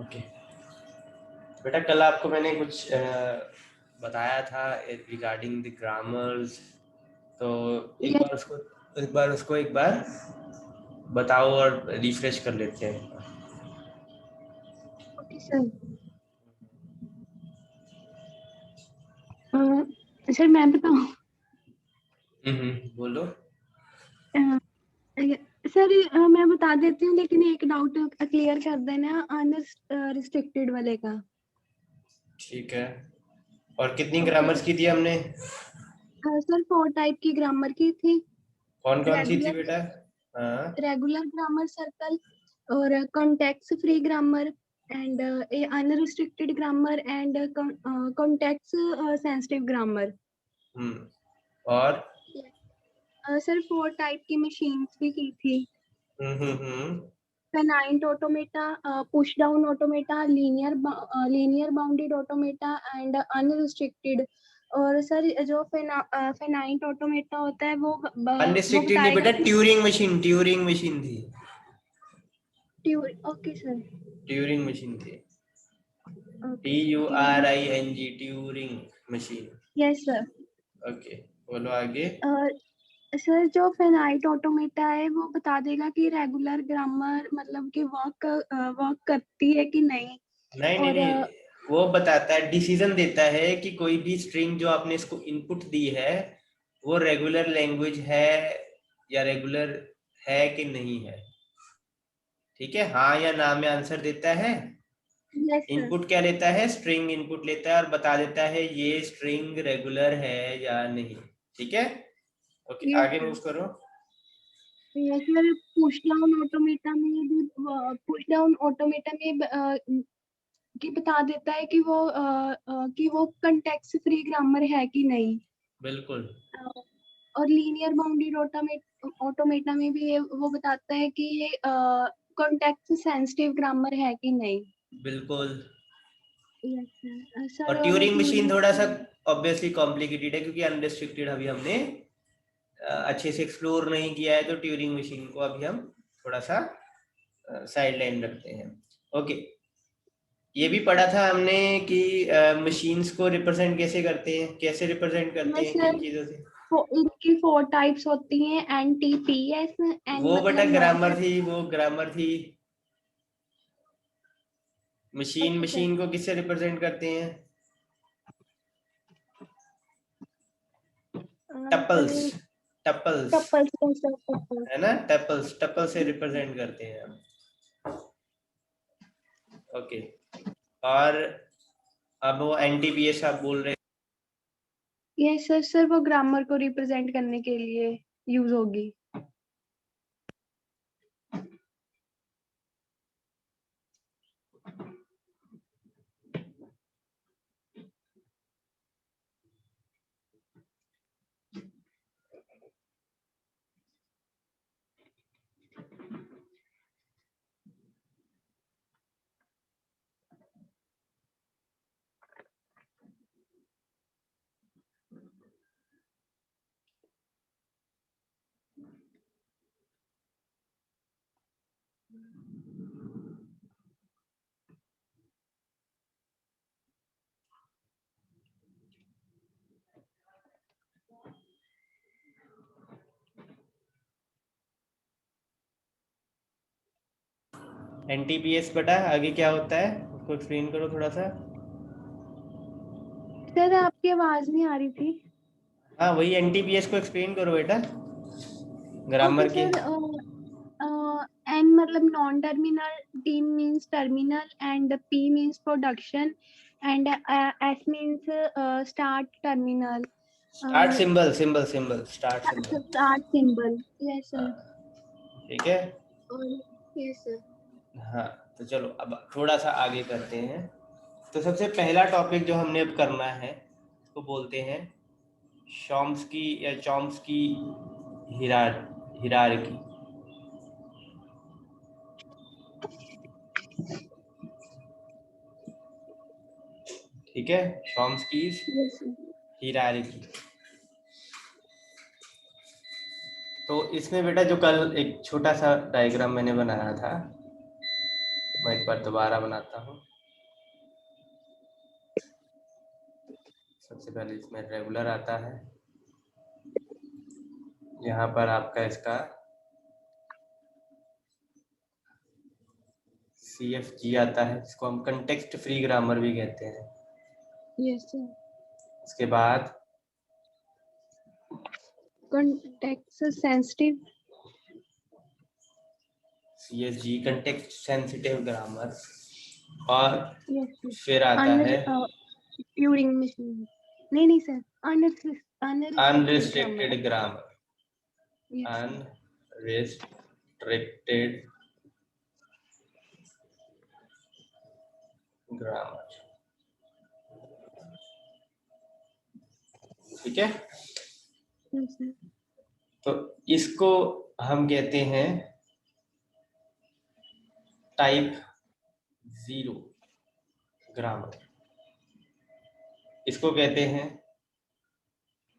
Okay बेटा, कल आपको मैंने कुछ बताया था रिगार्डिंग द ग्रामर्स, तो एक Yes, बार उसको एक बार बताओ और रिफ्रेश कर लेते हैं। okay, sir. सर मैं बताऊं? बोलो। सर मैं बता देती हूँ, लेकिन एक डाउट क्लियर कर देना अनरिस्ट्रिक्टेड वाले का। ठीक है। और कितनी ओके ग्रामर्स की थी हमने? सर 4 टाइप की ग्रामर की थी। कौन कौन सी थी रेगुलर बेटा? हाँ। रेगुलर ग्रामर सर्कल, और context free grammar, and unrestricted grammar, and context sensitive grammar. और सर 4 टाइप की मशीन्स भी की थी। Hmm. Finite automata, push down automata, linear bounded automata, and unrestricted. और सर जो फेनाइट ऑटोमेटा होता है वो अनरिस्ट्रिक्टेड नहीं बताएगा बेटा, कि ट्यूरिंग मशीन थी। Okay sir. ट्यूरिंग मशीन थी। Okay TURING, Turing machine. Yes sir. Okay, बोलो आगे। सर जो फेनाइट ऑटोमेटा है वो बता देगा कि रेगुलर ग्रामर मतलब कि वर्क करती है कि नहीं। नहीं नहीं और नहीं, वो बताता है, डिसीजन देता है कि कोई भी स्ट्रिंग जो आपने इसको इनपुट दी है वो रेगुलर लैंग्वेज है या रेगुलर है कि नहीं है। ठीक है, हाँ या ना में आंसर देता है। Yes sir. इनपुट क्या लेता है? स्ट्रिंग इनपुट लेता है और बता देता है ये स्ट्रिंग रेगुलर है या नहीं। ठीक है, ओके यस आगे सर। मूव करो। Yes sir, push down automata में कि बता देता है कि वो कंटेक्स्ट फ्री ग्रामर है कि नहीं। बिल्कुल और लीनियर बाउंडेड ऑटोमेटा में भी वो बताता है कि ये कॉन्टेक्स्ट सेंसिटिव ग्रामर है कि नहीं। बिल्कुल। Yes sir. सर और और ट्यूरिंग मशीन ट्यूरिंग थोड़ा सा मशीन। ऑब्वियसली कॉम्प्लिकेटेड है, क्योंकि अनरिस्ट्रिक्टेड अभी हमने अच्छे से एक्सप्लोर नहीं किया है, तो ट्यूरिंग मशीन को अभी हम थोड़ा सा साइड लाइन रखते हैं। ओके, ये भी पढ़ा था हमने कि मशीन्स को रिप्रेजेंट कैसे करते हैं, कैसे रिप्रेजेंट करते यस हैं, सर, किन चीजों से। इनकी 4 टाइप्स होती हैं। NTPS, एन वो बेटा मतलब नॉन ग्रामर टर्म। थी, वो ग्रामर थी। Machine okay sir. मशीन को किससे रिप्रेजेंट करते हैं? Tuples. Sir tuples tuples, sir tuples. है ना, टपल्स टपल से रिप्रेजेंट करते हैं हम। ओके, और अब वो NTPS आप बोल रहे यस सर। सर वो ग्रामर को रिप्रेजेंट करने के लिए यूज होगी। NTPS बेटा, आगे क्या होता है उसको एक्सप्लेन करो थोड़ा सा। सर आपकी आवाज नहीं आ रही थी। हाँ, वही NTPS को एक्सप्लेन करो बेटा, ओके ग्रामर के। सर। एन मतलब non terminal, T means terminal, and P means production, and S means start terminal. Start symbol, start symbol. Start symbol. Yes sir. ठीक है। और यस सर। हाँ, तो चलो अब थोड़ा सा आगे करते हैं। तो सबसे पहला टॉपिक जो हमने अब करना है उसको बोलते हैं चॉम्स्की या चॉम्स्की हिरार्की। ठीक है, चॉम्स्की यस सर। हिरार्की। तो इसमें बेटा जो कल एक छोटा सा डायग्राम मैंने बनाया था, मैं एक बार दोबारा बनाता हूँ। सबसे पहले इसमें रेगुलर आता है, यहाँ पर आपका इसका CFG आता है, जिसको हम कंटेक्स्ट फ्री ग्रामर भी कहते हैं। Yes, sir. उसके बाद Context sensitive. CSG context sensitive grammar, और Yes, sir. फिर आता है Turing machine. नहीं sir. Unrestricted unrestricted grammar. Grammar, Yes, sir. Unrestricted grammar. ठीक है, Yes, sir. तो इसको हम कहते हैं टाइप 0 ग्रामर, इसको कहते हैं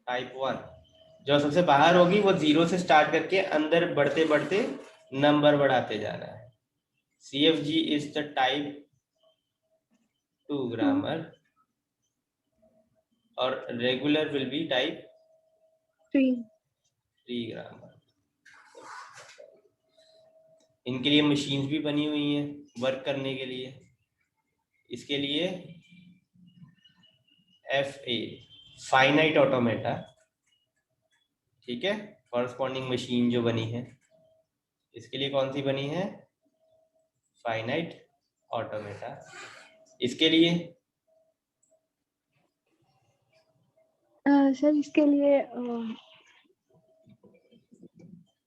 टाइप 1। जो सबसे बाहर होगी वो 0 से स्टार्ट करके अंदर बढ़ते बढ़ते नंबर बढ़ाते जाना है। CFG is the type 2 grammar, और regular will be type 3 grammar. इनके लिए मशीन्स भी बनी हुई हैं वर्क करने के लिए। इसके लिए FA फाइनाइट ऑटोमेटा, ठीक है, कॉरस्पॉन्डिंग मशीन जो बनी है, इसके लिए कौन सी बनी है? Finite automata. इसके लिए सर इसके लिए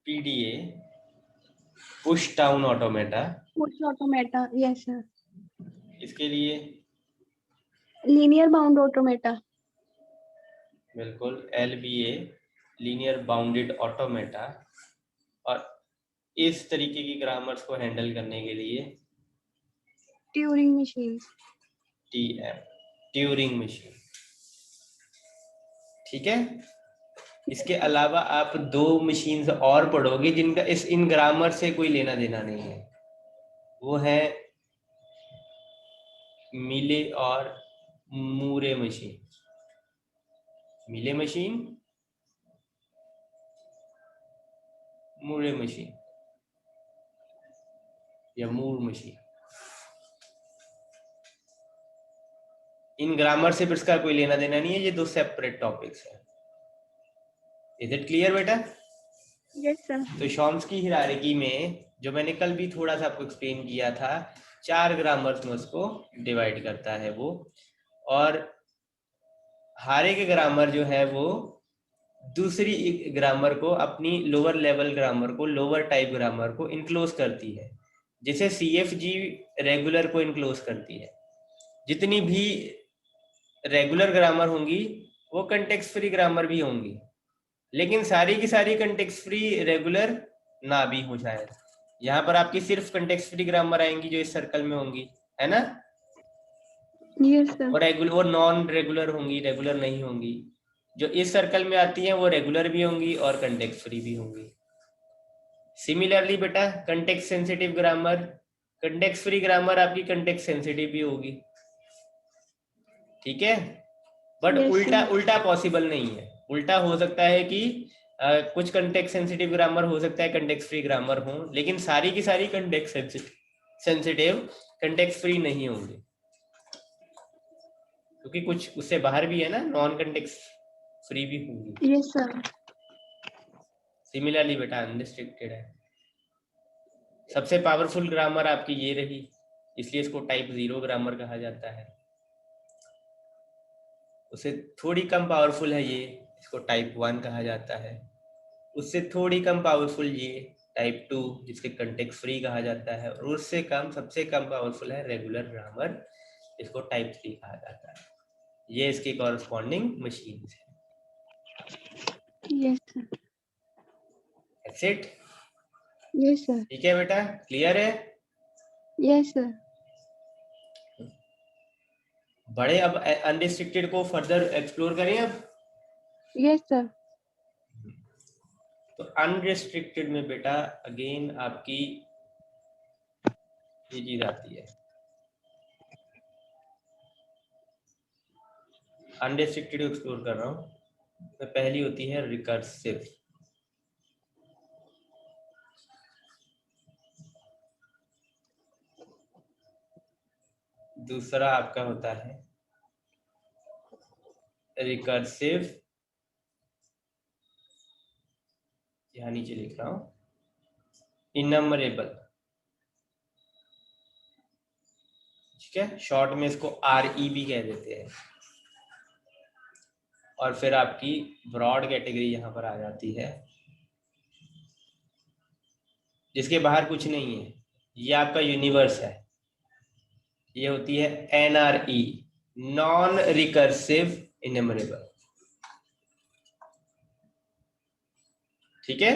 PDA push down automata. Push automata. Yes sir. इसके लिए लीनियर बाउंड ऑटोमेटा। बिल्कुल LBA लीनियर बाउंडेड ऑटोमेटा। और इस तरीके की ग्रामर्स को हैंडल करने के लिए Turing machine. TM Turing machine. ठीक है, इसके अलावा आप 2 मशीन्स और पढ़ोगे जिनका इन ग्रामर से कोई लेना देना नहीं है। वो है मिले और मूरे मशीन। मिले मशीन, मूरे मशीन या मूर मशीन। इन ग्रामर से फिर इसका कोई लेना देना नहीं है, ये 2 सेपरेट टॉपिक्स है। इज इट क्लियर बेटा? Yes sir. तो शॉम्स्की हायरार्की में जो मैंने कल भी थोड़ा सा आपको एक्सप्लेन किया था, 4 ग्रामर्स में उसको डिवाइड करता है वो। और हर एक ग्रामर जो है वो दूसरी ग्रामर को, अपनी लोअर लेवल ग्रामर को, लोअर टाइप ग्रामर को इनक्लोज करती है। जैसे CFG रेगुलर को इनक्लोज करती है। जितनी भी रेगुलर ग्रामर होंगी वो कंटेक्स्ट फ्री ग्रामर भी होंगी, लेकिन सारी की सारी कंटेक्स्ट फ्री रेगुलर ना भी हो शायद। यहाँ पर आपकी सिर्फ कंटेक्स्ट फ्री ग्रामर आएंगी जो इस सर्कल में होंगी, है ना? Yes sir. और रेगुलर और नॉन रेगुलर होंगी, रेगुलर नहीं होंगी। जो इस सर्कल में आती हैं वो रेगुलर भी होंगी और कंटेक्स्ट फ्री भी होंगी। सिमिलरली बेटा context sensitive grammar, context free grammar आपकी कंटेक्स्ट सेंसिटिव भी होगी, ठीक है? बट Yes, उल्टा sir. उल्टा पॉसिबल नहीं है। उल्टा हो सकता है कि कुछ कंटेक्स्ट सेंसिटिव ग्रामर हो सकता है कंटेक्स्ट फ्री ग्रामर हो, लेकिन सारी की सारी कंटेक्स्ट सेंसिटिव कंटेक्स्ट फ्री नहीं होंगे, क्योंकि कुछ उससे बाहर भी है ना, नॉन कंटेक्स्ट फ्री भी होंगी। Yes, sir. सिमिलरली बेटा अनरिस्ट्रिक्टेड है। सबसे पावरफुल ग्रामर आपकी ये रही, इसलिए इसको टाइप 0 ग्रामर कहा जाता है। उससे थोड़ी कम पावरफुल है ये, इसको टाइप 1 कहा जाता है। उससे थोड़ी कम पावरफुल ये टाइप 2, जिसके कंटेक्स्ट फ्री कहा जाता है। और उससे कम, सबसे कम पावरफुल है रेगुलर ग्रामर, इसको टाइप 3 कहा जाता है। ये इसके कॉरस्पॉन्डिंग मशीन है। Yes, sir. That's it? Yes, sir. ठीक है बेटा, क्लियर है? Yes, sir. बड़े अब अनरिस्ट्रिक्टेड को फर्दर एक्सप्लोर करें अब। Yes, sir. तो अनरिस्ट्रिक्टेड में बेटा अगेन आपकी ये चीज आती है। अनरिस्ट्रिक्टेड एक्सप्लोर कर रहा हूँ, तो पहली होती है रिकर्सिव। दूसरा आपका होता है रिकर्सिव, यहाँ नीचे लिख रहा हूँ, इनमरेबल। ठीक है, शॉर्ट में इसको RE भी कह देते हैं। और फिर आपकी ब्रॉड कैटेगरी यहाँ पर आ जाती है, जिसके बाहर कुछ नहीं है, ये आपका यूनिवर्स है। ये होती है NRE, नॉन रिकर्सिव इनमरेबल। ठीक है,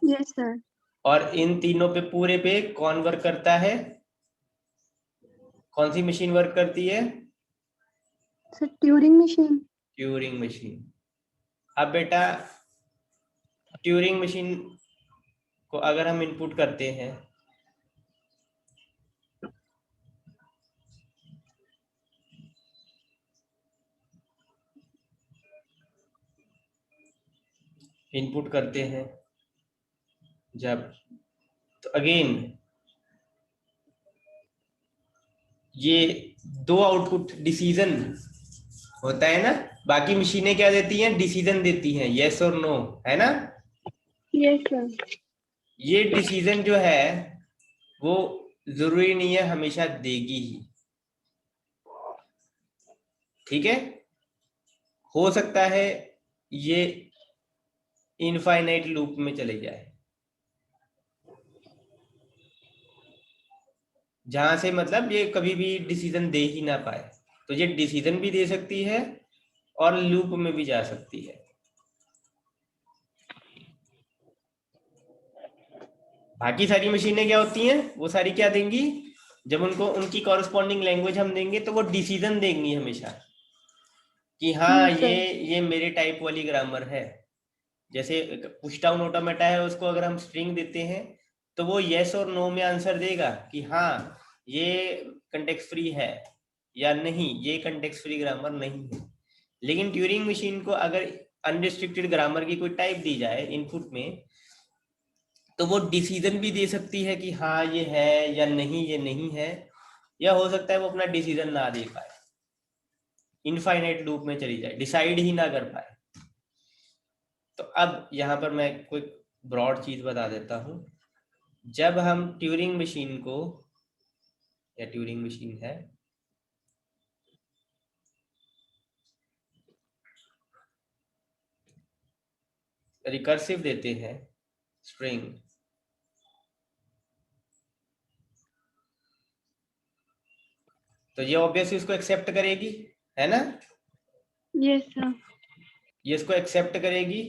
यस सर। और इन तीनों पे पूरे पे कौन वर्क करता है, कौन सी मशीन वर्क करती है? Sir Turing machine. Turing machine. अब बेटा ट्यूरिंग मशीन को अगर हम इनपुट करते हैं, इनपुट करते हैं जब, तो अगेन ये दो आउटपुट डिसीजन होता है ना। बाकी मशीनें क्या देती हैं, डिसीजन देती हैं, यस और नो, है ना। Yes sir. ये डिसीजन जो है वो जरूरी नहीं है हमेशा देगी ही। ठीक है, हो सकता है ये इनफाइनाइट लूप में चले जाए, जहां से मतलब ये कभी भी डिसीजन दे ही ना पाए। तो ये डिसीजन भी दे सकती है और लूप में भी जा सकती है। बाकी सारी मशीनें क्या होती हैं, वो सारी क्या देंगी, जब उनको उनकी कॉरस्पॉन्डिंग लैंग्वेज हम देंगे तो वो डिसीजन देंगी हमेशा कि हाँ यस सर। ये मेरे टाइप वाली ग्रामर है। जैसे पुश डाउन ऑटोमेटा है, उसको अगर हम स्ट्रिंग देते हैं तो वो यस और नो में आंसर देगा कि हाँ ये कंटेक्स्ट फ्री है या नहीं, ये कंटेक्स्ट फ्री ग्रामर नहीं है। लेकिन ट्यूरिंग मशीन को अगर अनरिस्ट्रिक्टेड ग्रामर की कोई टाइप दी जाए इनपुट में, तो वो डिसीजन भी दे सकती है कि हाँ ये है या नहीं, ये नहीं है। या हो सकता है वो अपना डिसीजन ना दे पाए, इनफाइनाइट लूप में चली जाए, डिसाइड ही ना कर पाए। तो अब यहाँ पर मैं कोई ब्रॉड चीज बता देता हूँ। जब हम ट्यूरिंग मशीन को, या ट्यूरिंग मशीन है, रिकर्सिव देते हैं स्ट्रिंग, तो ये ऑब्वियसली उसको एक्सेप्ट करेगी, है ना। Yes sir. ये इसको एक्सेप्ट करेगी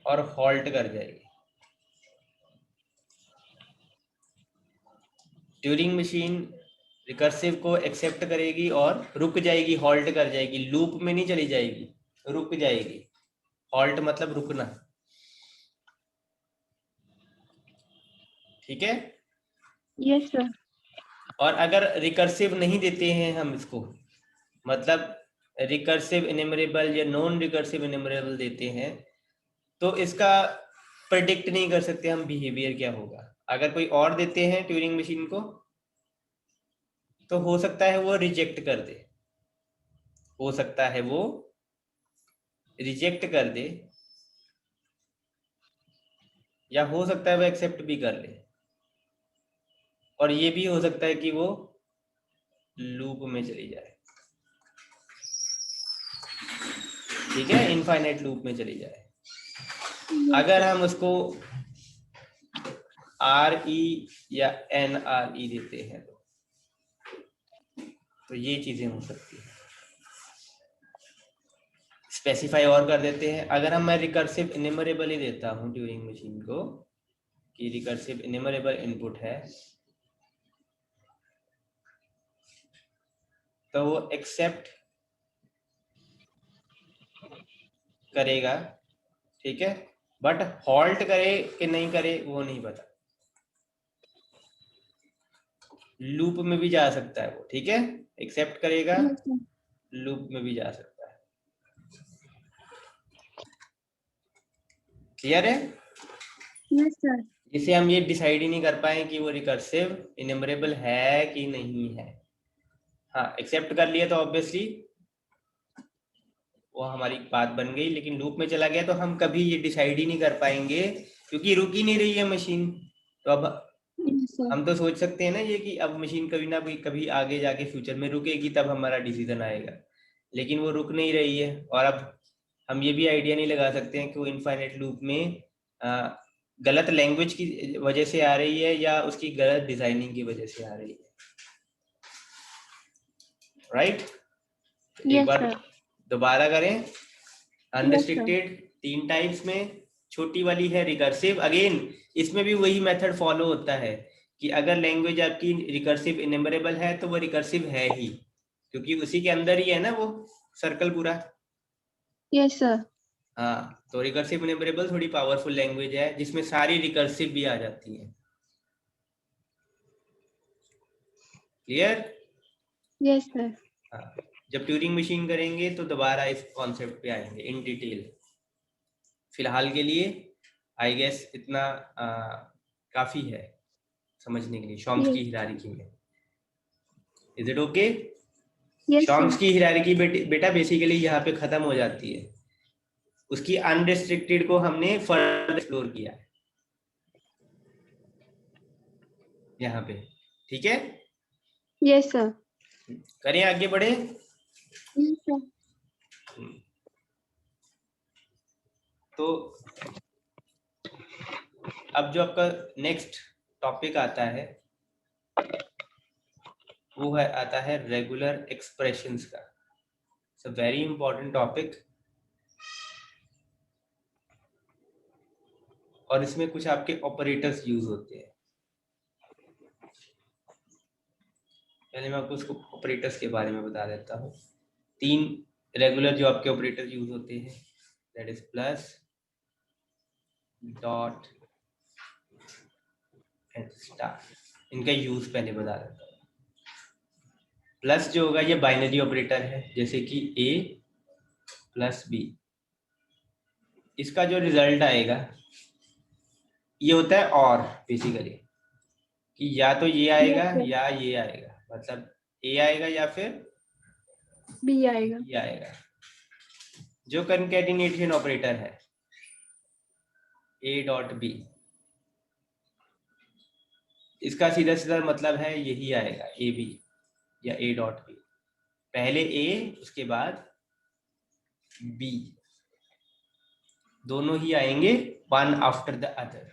और हॉल्ट कर जाएगी। ट्यूरिंग मशीन रिकर्सिव को एक्सेप्ट करेगी और रुक जाएगी, हॉल्ट कर जाएगी, लूप में नहीं चली जाएगी, रुक जाएगी। हॉल्ट मतलब रुकना। ठीक है, यस सर। और अगर रिकर्सिव नहीं देते हैं हम इसको, मतलब रिकर्सिव इनमरेबल या नॉन रिकर्सिव इनमरेबल देते हैं, तो इसका प्रेडिक्ट नहीं कर सकते हम बिहेवियर क्या होगा। अगर कोई और देते हैं ट्यूरिंग मशीन को, तो हो सकता है वो रिजेक्ट कर दे, हो सकता है वो रिजेक्ट कर दे, या हो सकता है वो एक्सेप्ट भी कर ले, और ये भी हो सकता है कि वो लूप में चली जाए। ठीक है, इनफाइनाइट लूप में चली जाए। अगर हम उसको RE या NRE देते हैं तो ये चीजें हो सकती है। स्पेसिफाई और कर देते हैं, अगर हम मैं रिकर्सिव इनमरेबल ही देता हूं ट्यूरिंग मशीन को, कि रिकर्सिव इनमरेबल इनपुट है, तो वो एक्सेप्ट करेगा। ठीक है, बट हॉल्ट करे कि नहीं करे वो नहीं पता। लूप में भी जा सकता है वो, ठीक है, एक्सेप्ट करेगा, Yes, sir. लूप में भी जा सकता है। क्लियर है? Yes, sir. इसे हम ये डिसाइड ही नहीं कर पाए कि वो रिकर्सिव इनमरेबल है कि नहीं है। हाँ, एक्सेप्ट कर लिया तो ऑब्वियसली वो हमारी बात बन गई, लेकिन लूप में चला गया तो हम कभी ये डिसाइड ही नहीं कर पाएंगे क्योंकि रुक ही नहीं रही है मशीन। तो अब Yes, sir. हम तो सोच सकते हैं ना ये कि अब मशीन कभी ना कभी आगे जाके फ्यूचर में रुकेगी, तब हमारा डिसीजन आएगा, लेकिन वो रुक नहीं रही है। और अब हम ये भी आइडिया नहीं लगा सकते हैं कि वो इनफाइनाइट लूप में गलत लैंग्वेज की वजह से आ रही है या उसकी गलत डिजाइनिंग की वजह से आ रही है। राइट? एक Yes, बार sir. दोबारा करें। Yes, sir. अनरिस्ट्रिक्टेड 3 टाइप्स में, छोटी वाली है रिकर्सिव। अगेन इसमें भी वही मेथड फॉलो होता है कि अगर लैंग्वेज आपकी रिकर्सिव इनमरेबल है तो वो रिकर्सिव है ही, क्योंकि उसी के अंदर ही है ना वो सर्कल पूरा। Yes, sir. हाँ, तो रिकर्सिव इनमरेबल थोड़ी पावरफुल लैंग्वेज है जिसमें सारी रिकर्सिव भी आ जाती है। क्लियर? Yes, sir. हाँ, जब ट्यूरिंग मशीन करेंगे तो दोबारा इस कॉन्सेप्ट पे आएंगे इन डिटेल। फिलहाल के लिए आई गेस इतना काफी है समझने के लिए Yes. चॉम्स्की हायरार्की में। Is it okay? Yes, sir. Chomsky hierarchy बेटा बेसिकली यहाँ पे खत्म हो जाती है, उसकी अनरिस्ट्रिक्टेड को हमने फर्दर एक्सप्लोर किया है यहाँ पे। ठीक है, Yes, sir. करें आगे बढ़े। Yes, sir. तो अब जो आपका नेक्स्ट टॉपिक आता है वो है आता है रेगुलर एक्सप्रेशंस का। It's a very important topic, और इसमें कुछ आपके ऑपरेटर्स यूज होते हैं। पहले मैं आपको उसको ऑपरेटर्स के बारे में बता देता हूँ। 3 रेगुलर जो आपके ऑपरेटर यूज होते हैं, that is plus, dot and star. इनका यूज पहले बता देता हूँ। प्लस जो होगा ये बाइनरी ऑपरेटर है, जैसे कि a प्लस b। इसका जो रिजल्ट आएगा ये होता है और बेसिकली कि या तो ये Yes, आएगा sir. या ये आएगा, मतलब a आएगा या फिर B आएगा. b आएगा। जो कंकैटिनेशन ऑपरेटर है a डॉट b, इसका सीधा सीधा मतलब है यही आएगा ए बी या a डॉट बी। पहले a उसके बाद b, दोनों ही आएंगे वन आफ्टर द अदर,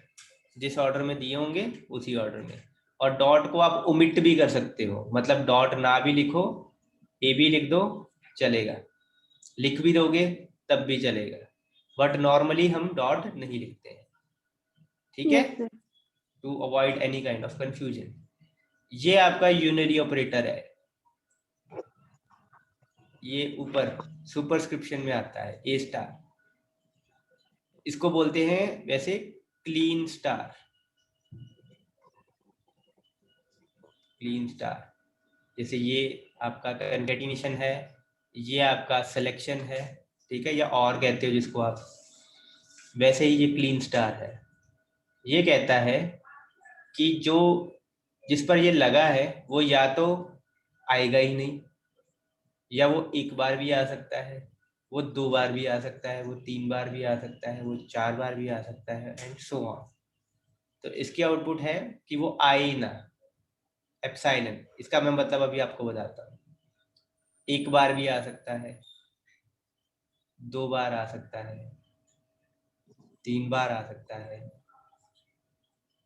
जिस ऑर्डर में दिए होंगे उसी ऑर्डर में। और डॉट को आप ओमिट भी कर सकते हो, मतलब डॉट ना भी लिखो, ए भी लिख दो चलेगा, लिख भी दोगे तब भी चलेगा, बट नॉर्मली हम डॉट नहीं लिखते हैं। ठीक है, Yes, sir. To avoid any kind of confusion. ये आपका यूनरी ऑपरेटर है, ये ऊपर सुपरस्क्रिप्शन में आता है ए स्टार। इसको बोलते हैं वैसे क्लीन स्टार, क्लीन स्टार। जैसे ये आपका कंकैटिनेशन है, ये आपका सिलेक्शन है, ठीक है, या और कहते हो जिसको आप, वैसे ही ये क्लीन स्टार है। ये कहता है कि जो जिस पर ये लगा है वो या तो आएगा ही नहीं, या वो एक बार भी आ सकता है, वो 2 बार भी आ सकता है, वो 3 बार भी आ सकता है, वो 4 बार भी आ सकता है, एंड सो ऑन। तो इसकी आउटपुट है कि वो आए ही ना, एप्सिलॉन। इसका मैं मतलब अभी आपको बताता हूँ। एक बार भी आ सकता है, 2 बार आ सकता है, 3 बार आ सकता है,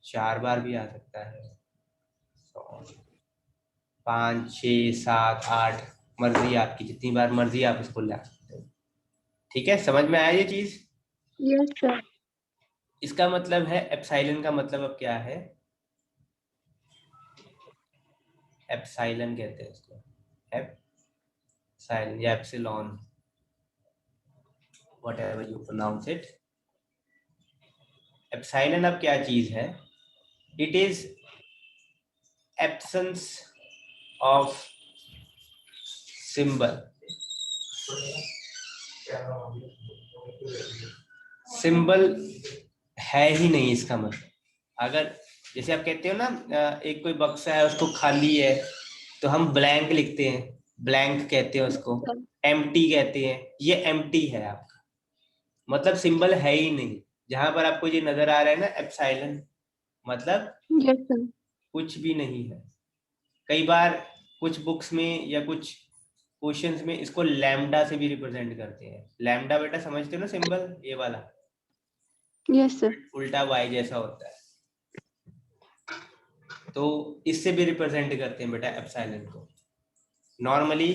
4 बार भी आ सकता है, 5 6 7 8, मर्जी आपकी, जितनी बार मर्जी आप इसको ला सकते हो। ठीक है, समझ में आया ये चीज? Yes, sir. इसका मतलब है एप्सिलॉन का मतलब अब क्या है, एप्सिलॉन कहते हैं इसको, एप्सिलॉन या epsilon, whatever you pronounce it. Epsilon अब क्या चीज है? It is absence of symbol. Symbol है ही नहीं इसका मतलब। अगर जैसे आप कहते हो ना एक कोई बक्सा है उसको खाली है तो हम ब्लैंक लिखते हैं, ब्लैंक कहते हैं उसको, एम्प्टी कहते हैं, ये एम्प्टी है आपका, मतलब सिंबल है ही नहीं। जहां पर आपको ये नजर आ रहा है ना एप्सिलॉन, मतलब यस सर। कुछ भी नहीं है। कई बार कुछ बुक्स में या कुछ क्वेश्चंस में इसको लैम्डा से भी रिप्रेजेंट करते हैं। लैम्डा बेटा समझते हो ना सिंबल, ये वाला यस सर। उल्टा वाई जैसा होता है, तो इससे भी रिप्रेजेंट करते हैं बेटा एप्सिलॉन को। नॉर्मली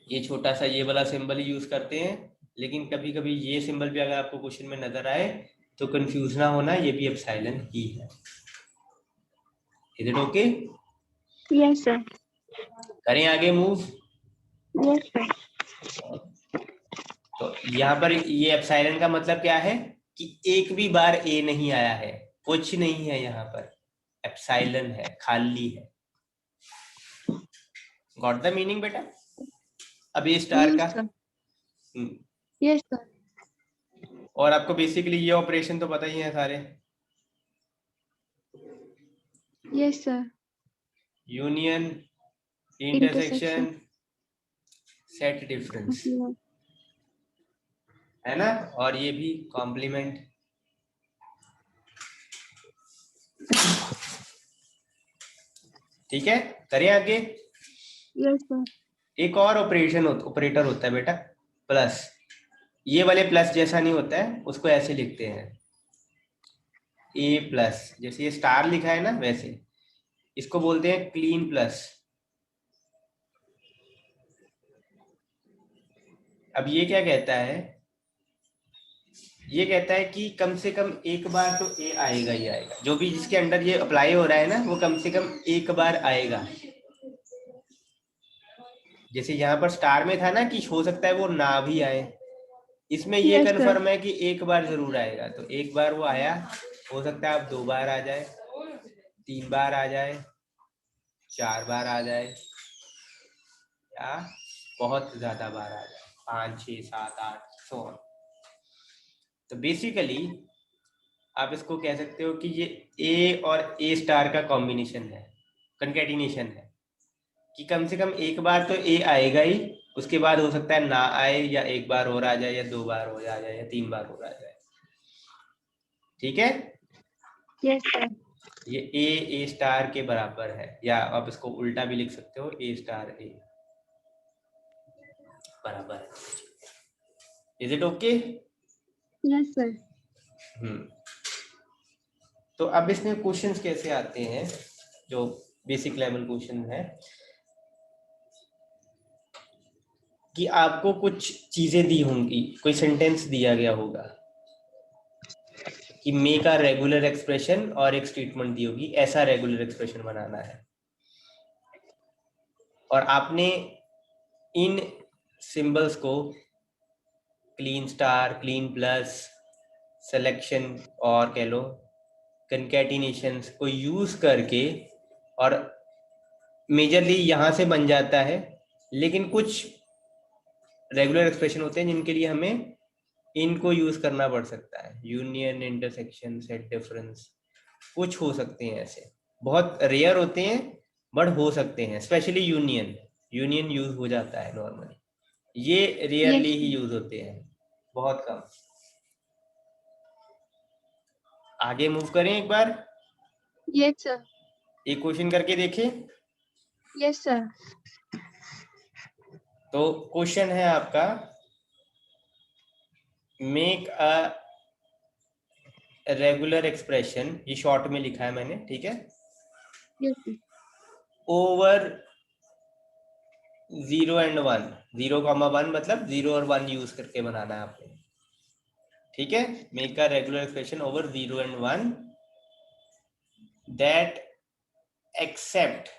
ये छोटा सा ये वाला सिंबल ही यूज करते हैं, लेकिन कभी कभी ये सिंबल भी अगर आपको क्वेश्चन में नजर आए तो कंफ्यूज ना होना, ये भी एप्सिलॉन ही है। Is it okay? Yes sir. करें आगे मूव। Yes sir. तो यहाँ पर ये एप्सिलॉन का मतलब क्या है कि एक भी बार ए नहीं आया है, कुछ नहीं है यहाँ पर, एप्सिलॉन है, खाली है। गॉट द मीनिंग बेटा? अब ए स्टार का यस सर। Yes sir. और आपको बेसिकली ये ऑपरेशन तो पता ही है सारे, yes sir. Union, intersection. Intersection, set difference, है ना, और ये भी कॉम्प्लीमेंट। ठीक है, करें आगे। Yes sir. एक और ऑपरेटर होता है बेटा, प्लस। ये वाले प्लस जैसा नहीं होता है, उसको ऐसे लिखते हैं ए प्लस, जैसे ये स्टार लिखा है ना वैसे, इसको बोलते हैं क्लीन प्लस। अब ये क्या कहता है? ये कहता है कि कम से कम एक बार तो ए आएगा ही आएगा, जो भी जिसके अंडर ये अप्लाई हो रहा है ना वो कम से कम एक बार आएगा। जैसे यहाँ पर स्टार में था ना कि हो सकता है वो ना भी आए, इसमें ये यस सर। कन्फर्म है कि एक बार जरूर आएगा। तो एक बार वो आया, हो सकता है अब 2 बार आ जाए, 3 बार आ जाए, 4 बार आ जाए, या बहुत ज्यादा बार आ जाए, 5 6 7 8 सो ऑन। तो बेसिकली आप इसको कह सकते हो कि ये ए और ए स्टार का कॉम्बिनेशन है, कंकैटिनेशन है, कि कम से कम एक बार तो ए आएगा ही, उसके बाद हो सकता है ना आए, या एक बार और आ जाए, या 2 बार और आ जाए, या 3 बार और आ जाए। ठीक है, यस सर। ये ए स्टार के बराबर है, या आप इसको उल्टा भी लिख सकते हो, ए स्टार ए बराबर है। Is it okay? Yes sir. तो अब इसमें क्वेश्चंस कैसे आते हैं, जो बेसिक लेवल क्वेश्चन है, कि आपको कुछ चीजें दी होंगी, कोई सेंटेंस दिया गया होगा कि मेक अ रेगुलर एक्सप्रेशन, और एक स्टेटमेंट दी होगी ऐसा रेगुलर एक्सप्रेशन बनाना है, और आपने इन सिंबल्स को Kleene star, clean plus, selection और कह लो कंकैटिनेशंस को यूज करके, और मेजरली यहां से बन जाता है, लेकिन कुछ रेगुलर एक्सप्रेशन होते हैं जिनके लिए हमें इनको यूज करना पड़ सकता है, यूनियन, इंटरसेक्शन, सेट डिफरेंस, कुछ हो सकते हैं ऐसे, बहुत रेयर होते हैं बट हो सकते हैं। स्पेशली यूनियन, यूनियन यूज हो जाता है नॉर्मली, ये रेयरली यस ही यूज होते हैं, बहुत कम। आगे मूव करें एक बार, यस सर। एक क्वेश्चन करके देखें। Yes sir. तो क्वेश्चन है आपका, मेक अ रेगुलर एक्सप्रेशन, ये शॉर्ट में लिखा है मैंने, ठीक है, यस सर। ओवर 0 and 1, 0,1 मतलब 0 और 1 यूज करके बनाना है आपने, ठीक है। Make a regular expression over 0 and 1 that accept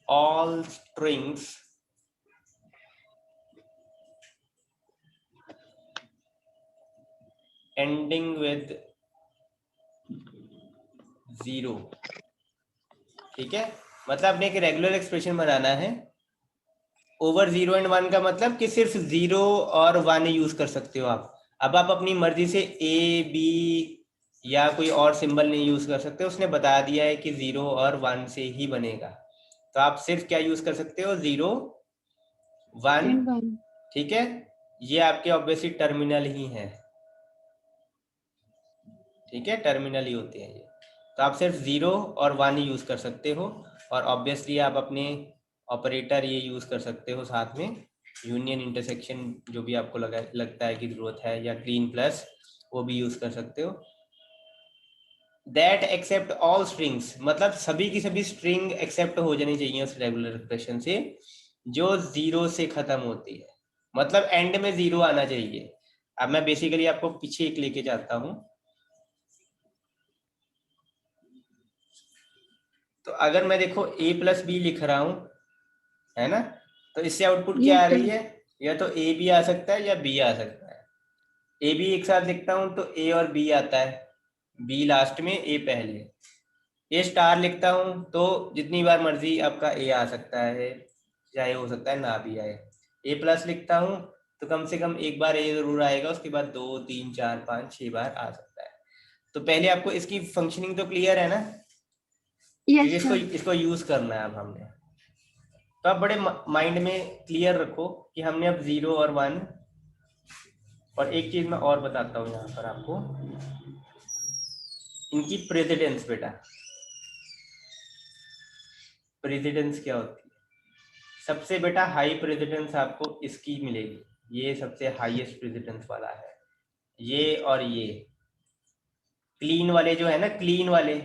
all strings ending with 0, ठीक है। मतलब आपने एक रेगुलर एक्सप्रेशन बनाना है। ओवर 0 एंड 1 का मतलब कि सिर्फ 0 और 1 यूज कर सकते हो आप। अब आप अपनी मर्जी से ए बी या कोई और सिंबल नहीं यूज कर सकते, उसने बता दिया है कि 0 और 1 से ही बनेगा, तो आप सिर्फ क्या यूज कर सकते हो, 0 1, and 1. ठीक है। ये आपके ऑब्वियसली टर्मिनल ही हैं, ठीक है, टर्मिनल ही होते हैं ये। तो आप सिर्फ 0 और 1 यूज कर सकते हो, और ऑब्वियसली आप अपने ऑपरेटर ये यूज कर सकते हो साथ में, यूनियन, इंटरसेक्शन, जो भी आपको लगता है कि जरूरत है, या क्लीन प्लस वो भी यूज कर सकते हो। दैट एक्सेप्ट ऑल स्ट्रिंग्स, मतलब सभी की सभी स्ट्रिंग एक्सेप्ट हो जानी चाहिए उस रेगुलर एक्सप्रेशन से जो 0 से खत्म होती है, मतलब एंड में 0 आना चाहिए। अब मैं बेसिकली आपको पीछे एक लेके जाता हूं। तो अगर मैं देखो a प्लस बी लिख रहा हूं, है ना, तो इससे आउटपुट क्या Yes, आ sir. रही है, या तो a भी आ सकता है या b आ सकता है। a भी एक साथ लिखता हूं तो a और b आता है, b लास्ट में a पहले। a स्टार लिखता हूं तो जितनी बार मर्जी आपका a आ सकता है, चाहे हो सकता है ना भी आए। a प्लस लिखता हूं तो कम से कम एक बार a जरूर आएगा, उसके बाद 2 3 4 5 6 बार आ सकता है। तो पहले आपको इसकी फंक्शनिंग तो क्लियर है ना, क्योंकि Yes, इसको sir. इसको यूज करना है अब हमने। तो आप बड़े माइंड में क्लियर रखो कि हमने अब 0 और 1, और एक चीज मैं और बताता हूँ यहाँ पर आपको, इनकी प्रेसिडेंस। बेटा प्रेसिडेंस क्या होती है, सबसे बेटा हाई प्रेसिडेंस आपको इसकी मिलेगी, ये सबसे हाईएस्ट प्रेसिडेंस वाला है, ये और ये क्लीन वाले जो है ना, क्लीन वाले,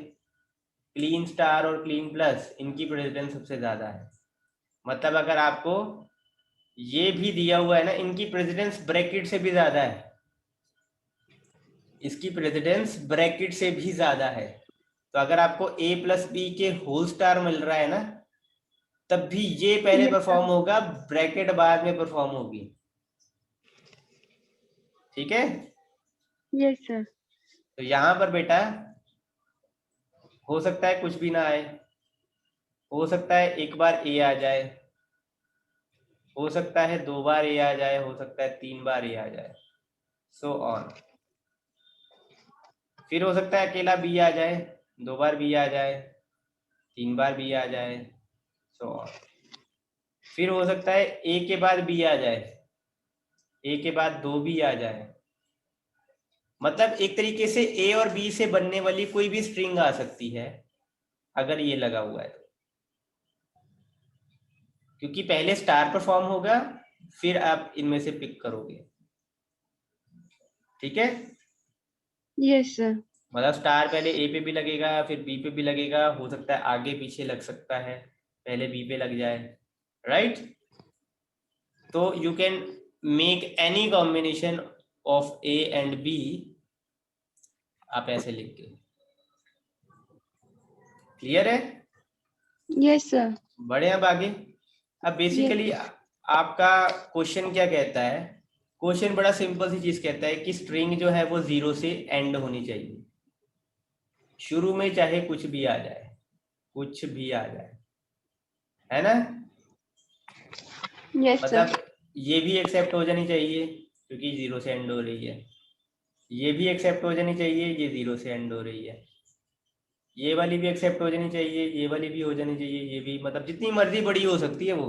क्लीन स्टार और क्लीन प्लस, इनकी प्रेसिडेंस सबसे ज्यादा है। मतलब अगर आपको ये भी दिया हुआ है ना, इनकी प्रेसिडेंस ब्रैकेट से भी ज्यादा है, इसकी प्रेसिडेंस ब्रैकेट से भी ज्यादा है। तो अगर आपको a प्लस बी के होल स्टार मिल रहा है ना, तब भी ये पहले Yes, sir. परफॉर्म होगा, ब्रैकेट बाद में परफॉर्म होगी, ठीक है। Yes, sir. तो यहां पर बेटा हो सकता है कुछ भी ना आए, हो सकता है एक बार a आ जाए, हो सकता है 2 बार a आ जाए, हो सकता है 3 बार a आ जाए, सो ऑन। फिर हो सकता है अकेला b आ जाए, 2 बार b आ जाए, 3 बार b आ जाए, सो ऑन। फिर हो सकता है a के बाद b आ जाए, a के बाद 2 भी आ जाए। मतलब एक तरीके से a और b से बनने वाली कोई भी स्ट्रिंग आ सकती है अगर ये लगा हुआ है तो, क्योंकि पहले स्टार परफॉर्म होगा, फिर आप इनमें से पिक करोगे, ठीक है। Yes, sir. मतलब स्टार पहले a पे भी लगेगा, फिर b पे भी लगेगा, हो सकता है आगे पीछे लग सकता है, पहले b पे लग जाए, राइट। तो you can make any combination of a and b, आप ऐसे लिख के, क्लियर है। Yes, sir. बढ़े अब आगे। अब बेसिकली Yes. आपका क्वेश्चन क्या कहता है, क्वेश्चन बड़ा सिंपल सी चीज कहता है कि स्ट्रिंग जो है वो 0 से एंड होनी चाहिए, शुरू में चाहे कुछ भी आ जाए, कुछ भी आ जाए, है ना। Yes, sir. मतलब ये भी एक्सेप्ट हो जानी चाहिए क्योंकि 0 से एंड हो रही है, ये भी एक्सेप्ट हो जानी चाहिए, ये 0 से एंड हो रही है, ये वाली भी एक्सेप्ट हो जानी चाहिए, ये वाली भी हो जानी चाहिए, ये भी, मतलब जितनी मर्जी बड़ी हो सकती है वो,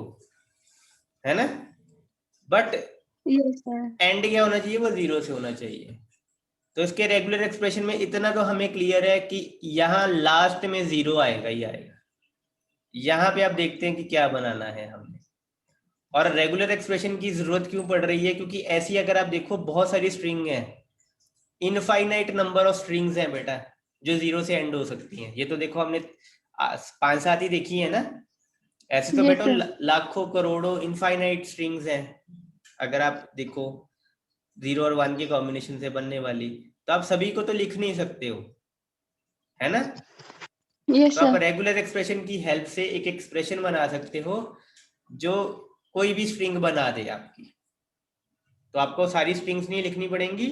है ना। But Yes, sir. एंड क्या होना चाहिए, वो 0 से होना चाहिए। तो इसके रेगुलर एक्सप्रेशन में इतना तो हमें क्लियर है कि यहाँ लास्ट में 0 आएगा ही आएगा। यहाँ पे आप देखते हैं कि क्या बनाना है हमने, और रेगुलर एक्सप्रेशन की जरूरत क्यों पड़ रही है, क्योंकि ऐसी अगर आप देखो बहुत सारी स्ट्रिंग है, इनफाइनाइट नंबर ऑफ स्ट्रिंग्स हैं बेटा जो 0 से एंड हो सकती हैं। ये तो देखो हमने 5-7 ही देखी है ना, ऐसे तो Yes, बेटा sir. लाखों करोड़ों इनफाइनाइट स्ट्रिंग्स हैं अगर आप देखो 0 और 1 के कॉम्बिनेशन से बनने वाली, तो आप सभी को तो लिख नहीं सकते हो, है ना। Yes, तो आप sir. रेगुलर एक्सप्रेशन की हेल्प से एक एक्सप्रेशन बना सकते हो जो कोई भी स्ट्रिंग बना दे आपकी। तो आपको सारी स्ट्रिंग्स नहीं लिखनी पड़ेंगी,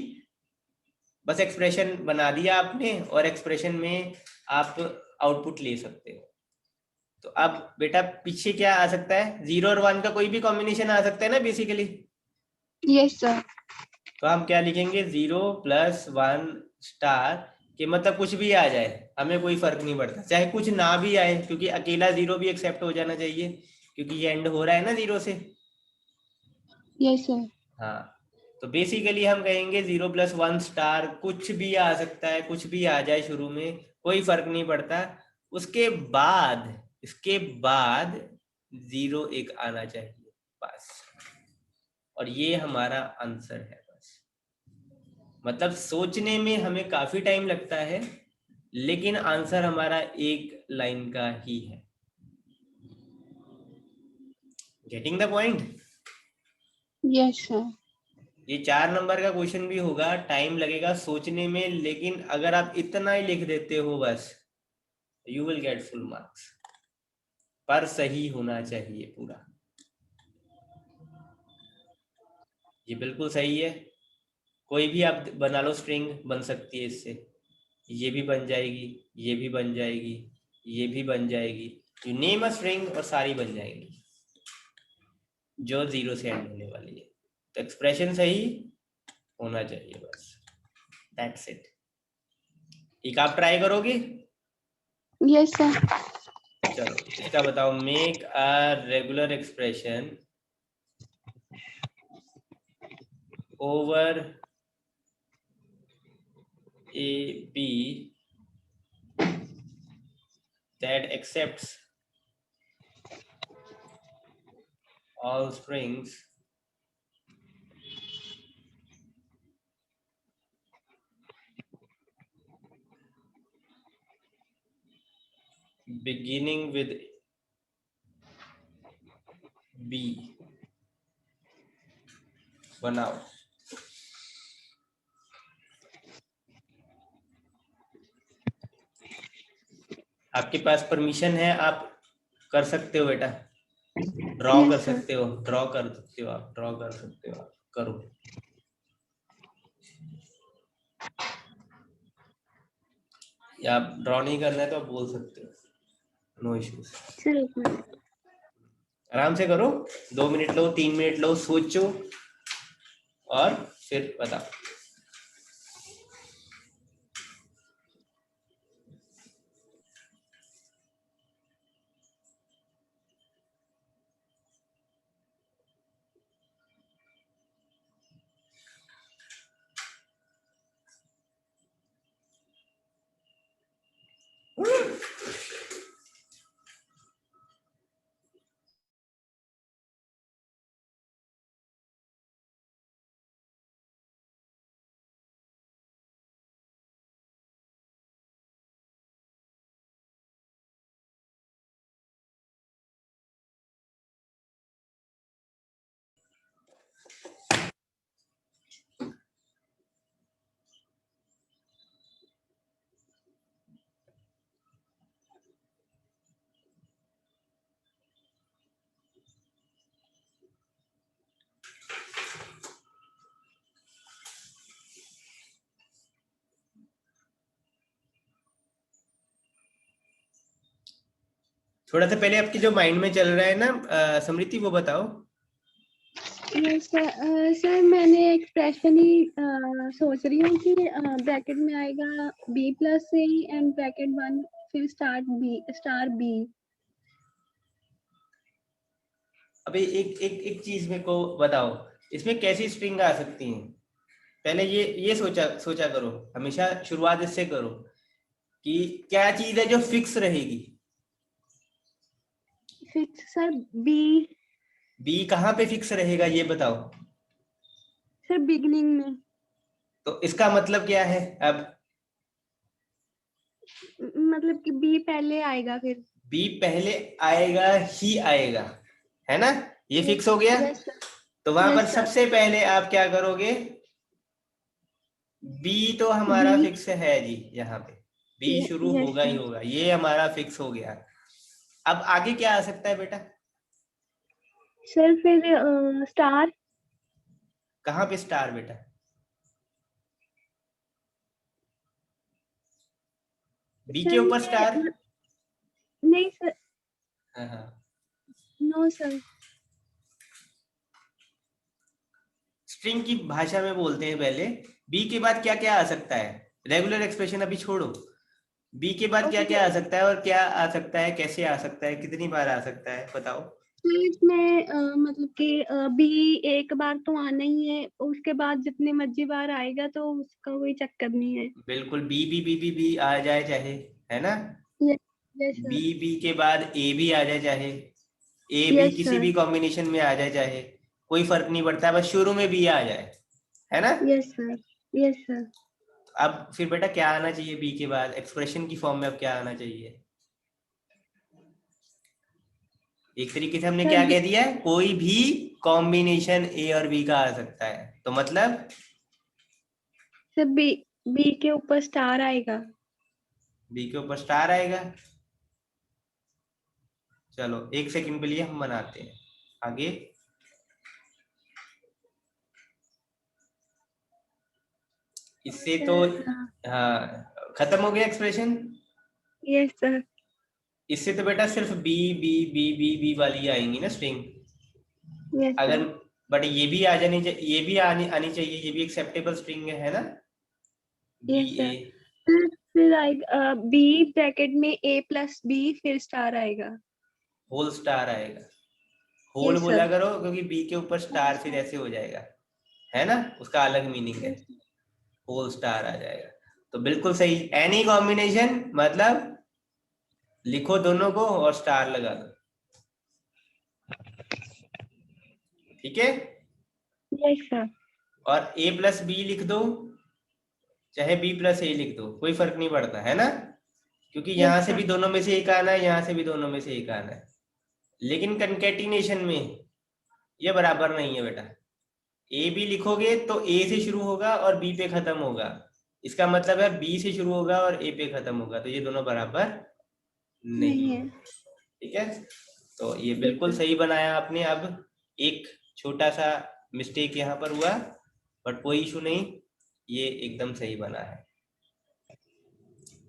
बस एक्सप्रेशन बना दिया आपने और एक्सप्रेशन में आप आउटपुट ले सकते हो। तो अब बेटा पीछे क्या आ सकता है, 0 और 1 का कोई भी कॉम्बिनेशन आ सकता है ना बेसिकली। Yes sir. तो हम क्या लिखेंगे, 0 + 1 स्टार के मतलब कुछ भी आ जाए हमें कोई फर्क नहीं पड़ता, चाहे कुछ ना भी आए, क्योंकि अकेला 0 भी एक्सेप्ट हो जाना चाहिए क्योंकि ये एंड हो रहा है ना 0 से। Yes sir. हाँ, तो बेसिकली हम कहेंगे 0 + 1 स्टार, कुछ भी आ सकता है, कुछ भी आ जाए शुरू में कोई फर्क नहीं पड़ता। इसके बाद 0 एक आना चाहिए बस, और ये हमारा आंसर है बस। मतलब सोचने में हमें काफी टाइम लगता है, लेकिन आंसर हमारा एक लाइन का ही है। Getting the point? Yes sir. ये 4 नंबर का क्वेश्चन भी होगा, टाइम लगेगा सोचने में, लेकिन अगर आप इतना ही लिख देते हो बस, you will get full marks. पर सही होना चाहिए पूरा। ये बिल्कुल सही है, कोई भी आप बना लो, स्ट्रिंग बन सकती है इससे, ये भी बन जाएगी, ये भी बन जाएगी, ये भी बन जाएगी, यू नेम अ स्ट्रिंग और सारी बन जाएंगी जो 0 से एंड होने वाली है। तो एक्सप्रेशन सही होना चाहिए बस, दैट्स इट। एक आप ट्राई करोगे? Yes sir. चलो इसका बताओ, make a regular expression over A B that accepts all strings beginning with B। बनाओ। आपके पास परमिशन है, आप कर सकते हो बेटा, ड्रॉ कर यस सर। सकते हो, ड्रॉ कर सकते हो, आप ड्रॉ कर सकते हो, आप करो। या आप ड्रॉ नहीं करना है तो आप बोल सकते हो, नो इश्यूज। सर एक मिनट। आराम से करो, 2 मिनट लो, 3 मिनट लो, सोचो और फिर बताओ। थोड़ा सा पहले आपके जो माइंड में चल रहा है ना समृति, वो बताओ। Yes sir. सर मैंने एक्सप्रेशन ही सोच रही हूँ कि ब्रैकेट में आएगा B+C एंड ब्रैकेट 1 फिर स्टार बी। अभी एक चीज मेरे को बताओ, इसमें कैसी स्ट्रिंग आ सकती है? पहले ये सोचा करो, हमेशा शुरुआत इससे करो कि क्या चीज है जो फिक्स रहेगी। Fix sir B. बी कहाँ पे फिक्स रहेगा ये बताओ। सर बिगनिंग में। तो इसका मतलब क्या है अब? मतलब कि बी पहले आएगा फिर। बी पहले आएगा ही आएगा, है ना? ये फिक्स हो गया। Yes sir. तो वहां पर यस सर। सबसे पहले आप क्या करोगे, बी तो बी। हमारा फिक्स है जी, यहाँ पे बी शुरू यस होगा ही सर। होगा, ये हमारा फिक्स हो गया। अब आगे क्या आ सकता है बेटा? सर फिर स्टार। कहाँ पे स्टार बेटा? बी के सर ऊपर स्टार? नहीं सर, हाँ हाँ, नो सर। स्ट्रिंग की भाषा में बोलते हैं पहले। बी के बाद क्या क्या आ सकता है? रेगुलर एक्सप्रेशन अभी छोड़ो, बी के बाद क्या ओके क्या आ सकता है और क्या आ सकता है, कैसे आ सकता है, कितनी बार आ सकता है, बताओ। सर, इसमें मतलब कि बी एक बार तो आना ही है, उसके बाद जितनी मर्जी बार आएगा तो उसका कोई चक्कर नहीं है। बिल्कुल, बी आ जाए चाहे, है ना? Yes, yes B sir. B के बाद ए भी आ जाए चाहे, ए बी यस किसी सर। भी कॉम्बिनेशन में आ जाए चाहे, कोई फर्क नहीं पड़ता, बस शुरू में बी आ जाए, है ना? Yes sir. Yes sir. अब फिर बेटा क्या आना चाहिए बी के बाद एक्सप्रेशन की फॉर्म में? अब क्या आना चाहिए? एक तरीके से हमने सर क्या बी, कह दिया है, कोई भी कॉम्बिनेशन ए और बी का आ सकता है, तो मतलब सर बी, बी के ऊपर स्टार आएगा। बी के ऊपर स्टार आएगा। चलो एक सेकंड के लिए हम बनाते हैं आगे। इससे तो सर हाँ, खत्म हो गया एक्सप्रेशन। Yes sir. इससे तो बेटा सिर्फ B B B B B वाली आएंगी ना स्ट्रिंग। यस अगर सर। बट ये भी आ जानी चाहिए, ये भी आनी चाहिए, ये भी एक्सेप्टेबल स्ट्रिंग है ना? बी यस ए, सर। फिर आएगा बी ब्रैकेट में ए प्लस बी फिर स्टार आएगा। होल स्टार आएगा। होल यस बोला सर। करो क्योंकि बी के ऊपर स्टार फिर ऐसे हो जाएगा, है ना? उसका अलग मीनिंग है, यस होल स्टार आ जाएगा। तो बिल्कुल सही, एनी कॉम्बिनेशन मतलब लिखो दोनों को और स्टार लगा दो, ठीक है? सर। और ए प्लस बी लिख दो, चाहे बी प्लस ए लिख दो, कोई फर्क नहीं पड़ता, है ना? क्योंकि यस यहां से भी सर। दोनों में से एक आना है, यहां से भी दोनों में से एक आना है, लेकिन कंकेटिनेशन में ये बराबर नहीं है बेटा। ए बी लिखोगे तो ए से शुरू होगा और बी पे खत्म होगा, इसका मतलब है बी से शुरू होगा और ए पे खत्म होगा, तो ये दोनों बराबर नहीं नहीं है। है, ठीक है? तो ये यस बिल्कुल सर। सही बनाया आपने। अब एक छोटा सा मिस्टेक यहाँ पर हुआ, बट कोई इशू नहीं, ये एकदम सही बना है।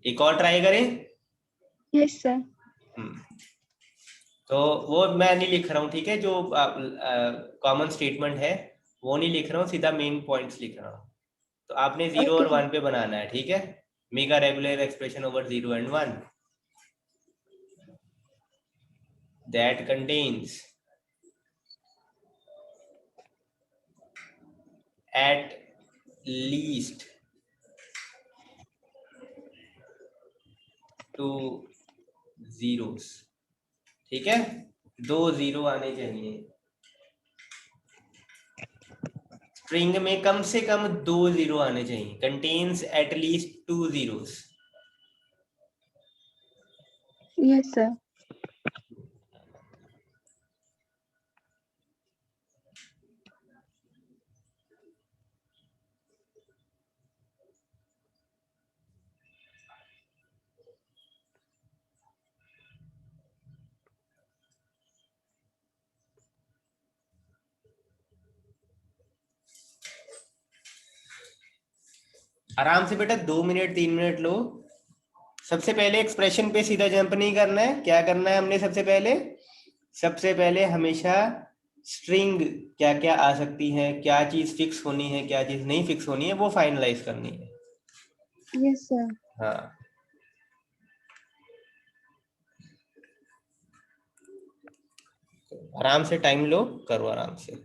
एक और ट्राई करें। Yes sir. तो वो मैं नहीं लिख रहा हूँ, ठीक है? जो कॉमन स्टेटमेंट है वो नहीं लिख रहा हूँ, सीधा मेन पॉइंट्स लिख रहा हूँ। तो आपने 0 ओके और सर। 1 पे बनाना है, ठीक है? Make a regular expression over 0 and 1 that contains at least 2 zeros, ठीक है? 2 जीरो आने चाहिए, स्ट्रिंग में कम से कम 2 जीरो आने चाहिए, contains at least 2 zeros। Yes sir. आराम से बेटा 2 मिनट 3 मिनट लो। सबसे पहले एक्सप्रेशन पे सीधा जंप नहीं करना है, क्या करना है हमने सबसे पहले हमेशा स्ट्रिंग क्या क्या आ सकती है, क्या चीज फिक्स होनी है, क्या चीज नहीं फिक्स होनी है, वो फाइनलाइज करनी है। Yes sir. हाँ, आराम से टाइम लो, करो आराम से।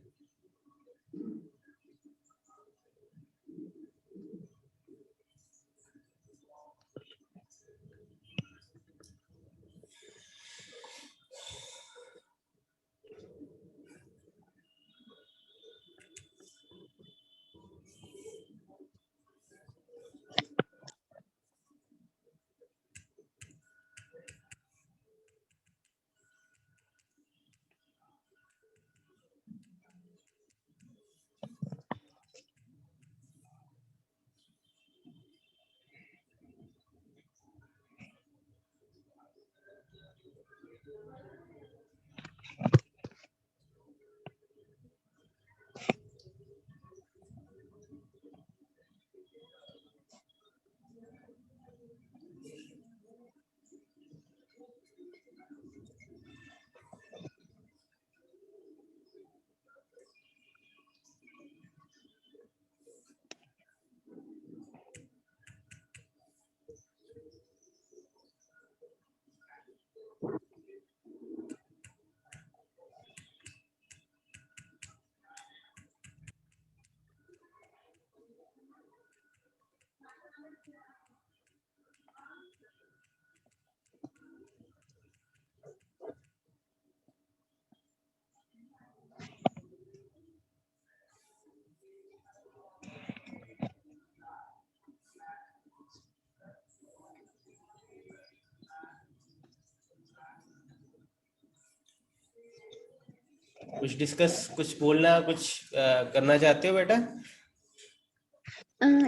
कुछ डिस्कस, कुछ बोलना, कुछ करना चाहते हो बेटा?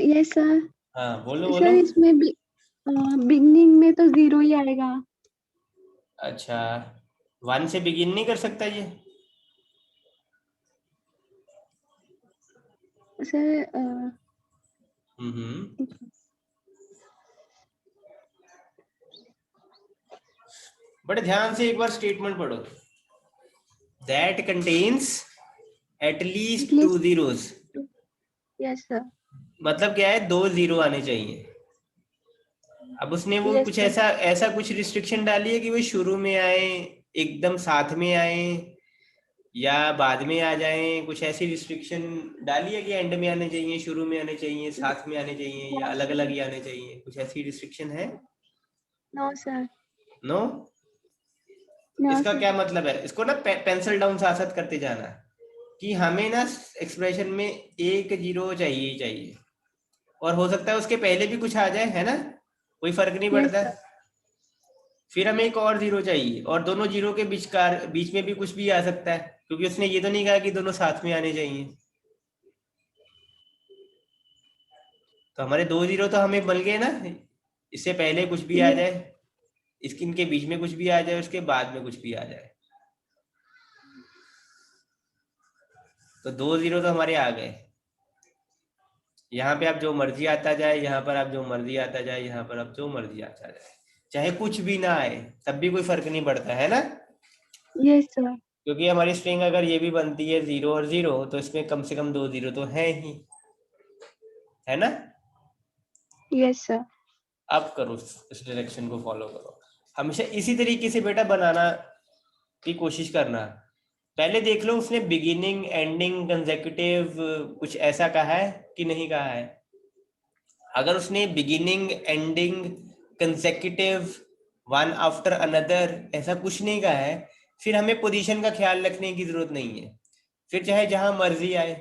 Yes sir. हाँ बोलो बोलो। सर इसमें बिगनिंग में तो 0 ही आएगा। अच्छा, 1 से बिगिन नहीं कर सकता ये? सर हम्म। बड़े ध्यान से एक बार स्टेटमेंट पढ़ो। That contains at least 2 zeros। Yes sir. मतलब क्या है, 2 जीरो आने चाहिए। अब उसने वो यस कुछ सर। ऐसा ऐसा कुछ रिस्ट्रिक्शन डाली है कि वो शुरू में आए, एकदम साथ में आए, या बाद में आ जाएं? कुछ ऐसी रिस्ट्रिक्शन डाली है कि एंड में आने चाहिए, शुरू में आने चाहिए, साथ में आने चाहिए, या अलग अलग ही आने चाहिए? कुछ ऐसी रिस्ट्रिक्शन है? No sir. नो। नो इसका सर। क्या मतलब है? इसको ना पेंसिल डाउन साथ करते जाना, कि हमें ना एक्सप्रेशन में 1 जीरो चाहिए ही चाहिए, और हो सकता है उसके पहले भी कुछ आ जाए, है ना, कोई फर्क नहीं यस पड़ता। सर। फिर हमें एक और जीरो चाहिए, और दोनों जीरो के बीच में भी कुछ भी आ सकता है, क्योंकि उसने ये तो नहीं कहा कि दोनों साथ में आने चाहिए। तो हमारे 2 जीरो तो हमें मिल गए ना। इससे पहले कुछ भी आ जाए, इसके इनके बीच में कुछ भी आ जाए, उसके बाद में कुछ भी आ जाए, तो 2 जीरो तो हमारे आ गए। यहाँ पे आप जो मर्जी आता जाए, यहाँ पर आप जो मर्जी आता जाए, यहाँ पर आप जो मर्जी आता जाए, चाहे कुछ भी ना आए तब भी कोई फर्क नहीं पड़ता, है ना? Yes sir. क्योंकि हमारी स्ट्रिंग अगर ये भी बनती है 0 और 0, तो इसमें कम से कम 2 जीरो तो है ही, है ना? Yes sir. अब करो, इस डायरेक्शन को फॉलो करो, हमेशा इसी तरीके से बेटा बनाना की कोशिश करना। पहले देख लो उसने बिगिनिंग, एंडिंग, कंसेक्यूटिव कुछ ऐसा कहा है कि नहीं कहा है। अगर उसने beginning, ending, consecutive, one after another ऐसा कुछ नहीं कहा है, फिर हमें पोजीशन का ख्याल रखने की जरूरत नहीं है। फिर चाहे जहां मर्जी आए,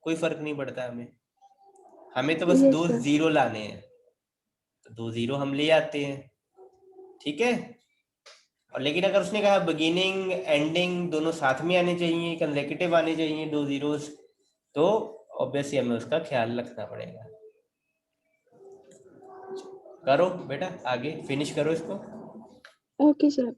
कोई फर्क नहीं पड़ता हमें। हमें तो बस यस 2 सर। जीरो लाने हैं, तो 2 जीरो हम ले आते हैं, ठीक है। और लेकिन अगर उसने कहा बिगिनिंग, एंडिंग दोनों साथ में आने चाहिए, कंसेक्यूटिव आने चाहिए 2 जीरोस, तो ऑब्वियसली हमें उसका ख्याल रखना पड़ेगा। करो बेटा, आगे फिनिश करो इसको। Okay sir.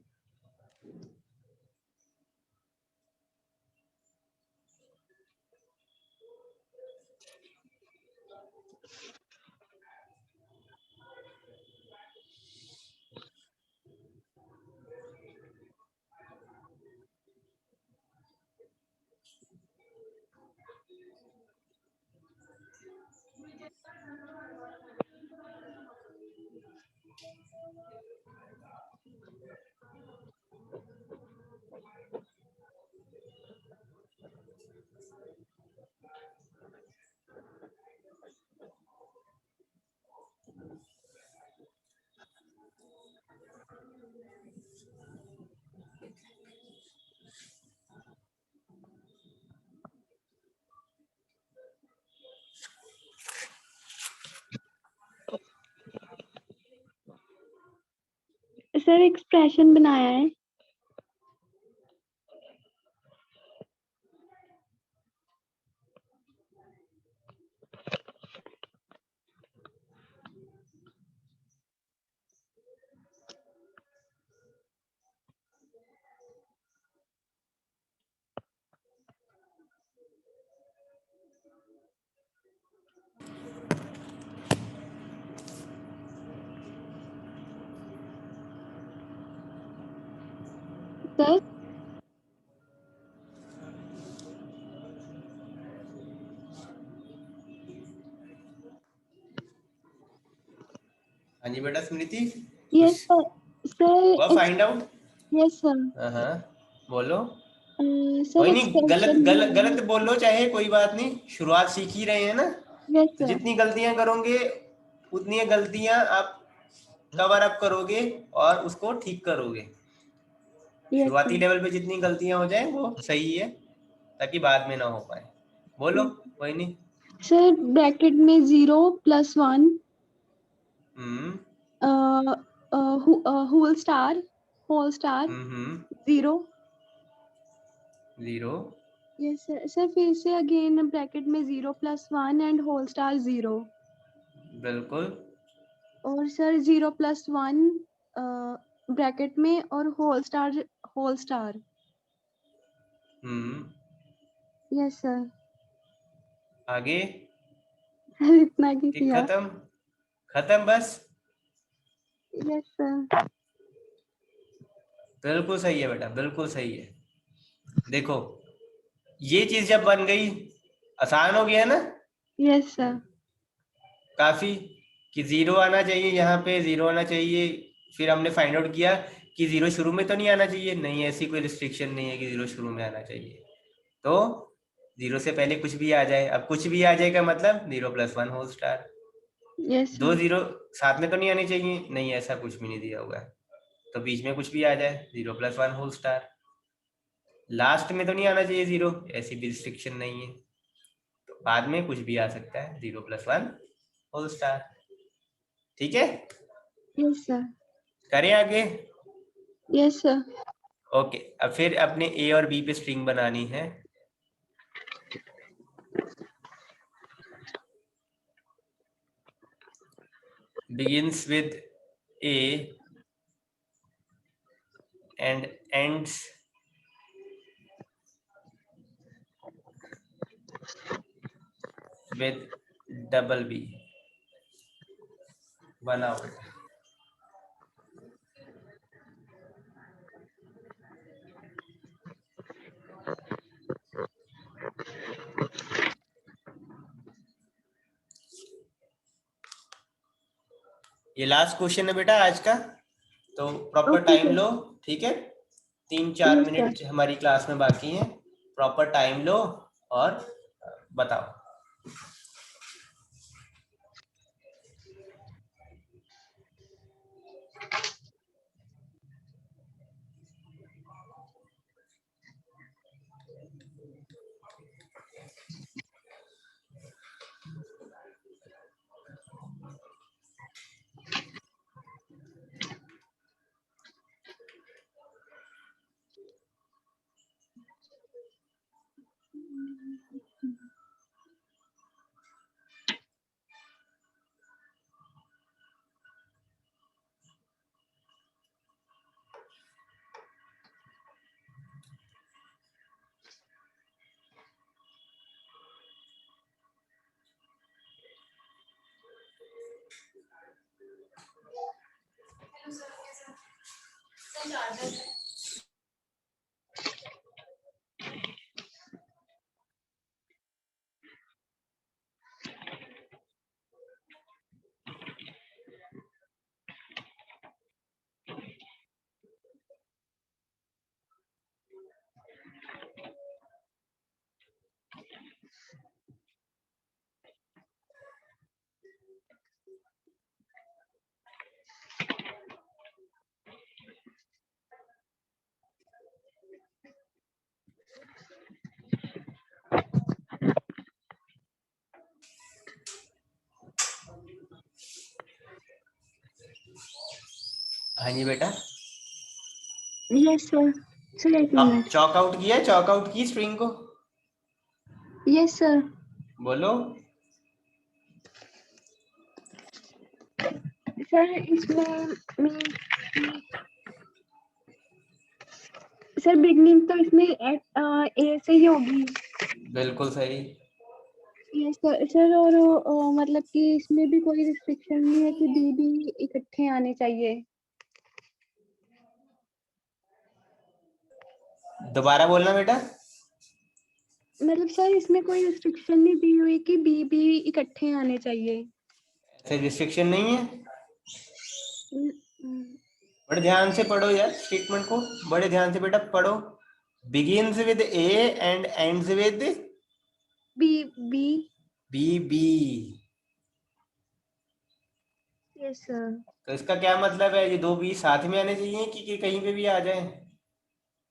सर एक्सप्रेशन बनाया है। सर हाँ जी बेटा स्मृति, यस कुछ सर। हुआ sir find out? Yes sir. हाँ बोलो। सर कोई नहीं, गलत एक्सप्रेशन गलत बनाया गलत बोलो चाहे, कोई बात नहीं, शुरुआत सीख ही रहे हैं ना। है। यस तो सर। जितनी गलतियां करोगे उतनी गलतियां आप कवर अप करोगे और उसको ठीक करोगे। yes शुरुआती sir. लेवल पे जितनी गलतियां हो जाए वो सही है, ताकि बाद में ना हो पाए। बोलो Yes. कोई नहीं। सर ब्रैकेट में 0 + 1 whole star 0। 0 yes sir. Sir फिर से अगेन ब्रैकेट में 0 + 1 एंड होल स्टार 0। बिल्कुल। और सर 0 + 1 ब्रैकेट में और होल स्टार। Yes sir. आगे इतना की ठीक, किया। खत्म खत्म बस। Yes sir. बिल्कुल सही है बेटा, बिल्कुल सही है। देखो ये चीज जब बन गई, आसान हो गया ना यस सर। काफी, कि 0 आना चाहिए, यहाँ पे 0 आना चाहिए। फिर हमने फाइंड आउट किया कि 0 शुरू में तो नहीं आना चाहिए, नहीं ऐसी कोई रिस्ट्रिक्शन नहीं है कि 0 शुरू में आना चाहिए। तो 0 से पहले कुछ भी आ जाए, अब कुछ भी आ जाएगा मतलब 0 + 1 होल स्टार। Yes 2 sir. 0 साथ में तो नहीं आने चाहिए, नहीं ऐसा कुछ भी नहीं दिया हुआ है। तो बीच में कुछ भी आ जाए 0 + 1 होल स्टार। लास्ट में तो नहीं आना चाहिए 0, ऐसी भी रिस्ट्रिक्शन नहीं है। तो बाद में कुछ भी आ सकता है 0 + 1 होल स्टार। ठीक है, यस सर। करें आगे। Yes sir. ओके, अब फिर अपने ए और बी पे स्ट्रिंग बनानी है। begins with A and ends with double B। बनाओ बेटा। ये लास्ट क्वेश्चन है बेटा आज का, तो प्रॉपर ओके टाइम सर। लो। ठीक है, 3-4 यस सर। मिनट हमारी क्लास में बाकी हैं, प्रॉपर टाइम लो और बताओ। हाँ जी बेटा, यस सर। सर एक मिनट। चॉक आउट किया, चॉक आउट की स्ट्रिंग को। Yes sir. बोलो। सर इसमें सर बिगनिंग तो इसमें ए से ही होगी। बिल्कुल सही। Yes sir. सर और मतलब कि इसमें भी कोई रिस्ट्रिक्शन नहीं है कि बी भी इकट्ठे आने चाहिए। दोबारा बोलना बेटा। मतलब सर इसमें कोई रिस्ट्रिक्शन नहीं दी हुई कि बी भी इकट्ठे आने चाहिए। ऐसे रिस्ट्रिक्शन नहीं है। न- न- बड़े ध्यान से पढ़ो यार स्टेटमेंट को, बड़े ध्यान से बेटा पढ़ो। begins with A and ends with B B B। B Yes, sir. तो इसका क्या मतलब है, ये 2 बी साथ में आने चाहिए कि कहीं पे भी आ जाए?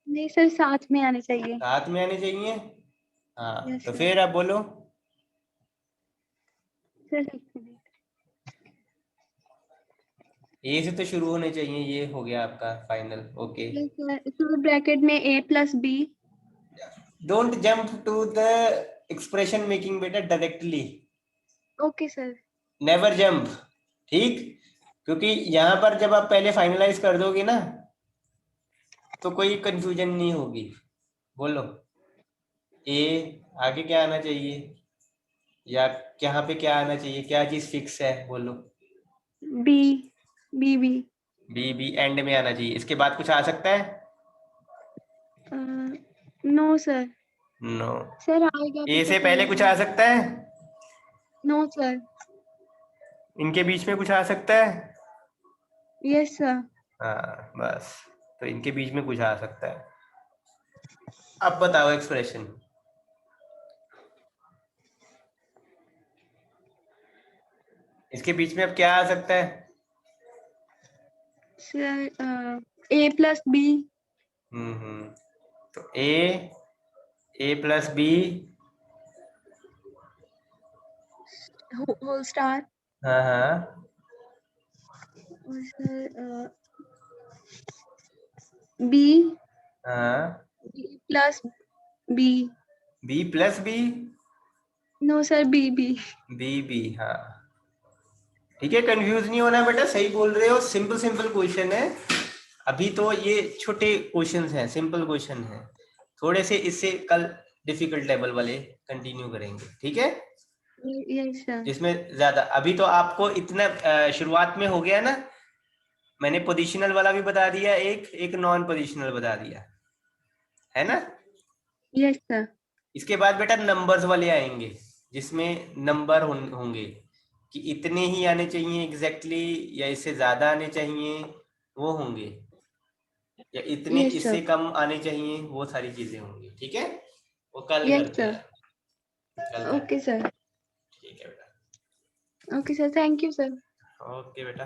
नहीं सर, साथ में आने चाहिए. साथ में आने चाहिए। हाँ, Yes, तो sir. फिर आप बोलो। Sir, एक minute. ए से तो शुरू होने चाहिए, ये हो गया आपका final. Okay, Yes, sir. So bracket में a plus b. Don't jump to the expression making बेटा directly, Okay, sir. Never jump, ठीक? क्योंकि यहाँ पर जब आप पहले फाइनलाइज कर दोगे ना तो कोई कंफ्यूजन नहीं होगी। बोलो, ए आगे क्या आना चाहिए, या यहाँ पे क्या आना चाहिए, क्या चीज फिक्स है? बोलो। b. b b. B B end में आना चाहिए, इसके बाद कुछ आ सकता है? No, sir. नो। सर आएगा भी ए तो से पहले कुछ चलेगा. आ सकता है? No, sir. इनके बीच में कुछ आ सकता है? Yes, sir. हाँ बस, तो इनके बीच में कुछ आ सकता है। अब बताओ एक्सप्रेशन। इसके बीच में अब क्या आ सकता है? Sir, a plus b. तो A plus B. Whole star. हाँ हाँ, और सर b. हाँ, b plus b. B plus B, No, sir. b b. B B, हाँ ठीक है। कंफ्यूज नहीं होना बेटा, सही बोल रहे हो, सिंपल सिंपल क्वेश्चन है। अभी तो ये छोटे क्वेश्चंस हैं, सिंपल क्वेश्चन है। थोड़े से इससे कल डिफिकल्ट लेवल वाले कंटिन्यू करेंगे, ठीक है? Yes, sir. जिसमें ज्यादा, अभी तो आपको इतना शुरुआत में हो गया ना, मैंने पोजिशनल वाला भी बता दिया, एक एक नॉन पोजिशनल बता दिया, है ना? Yes, sir. इसके बाद बेटा नंबर्स वाले आएंगे, जिसमें नंबर होंगे कि इतने ही आने चाहिए एग्जैक्टली या इससे ज्यादा आने चाहिए, वो होंगे, या इतने Yes, इससे sir. कम आने चाहिए, वो सारी चीजें होंगी, ठीक है? वो कल Yes, करते sir. हैं, कल करते Okay, हैं, sir. ठीक है बेटा। Okay, sir. Thank you, sir. Okay बेटा।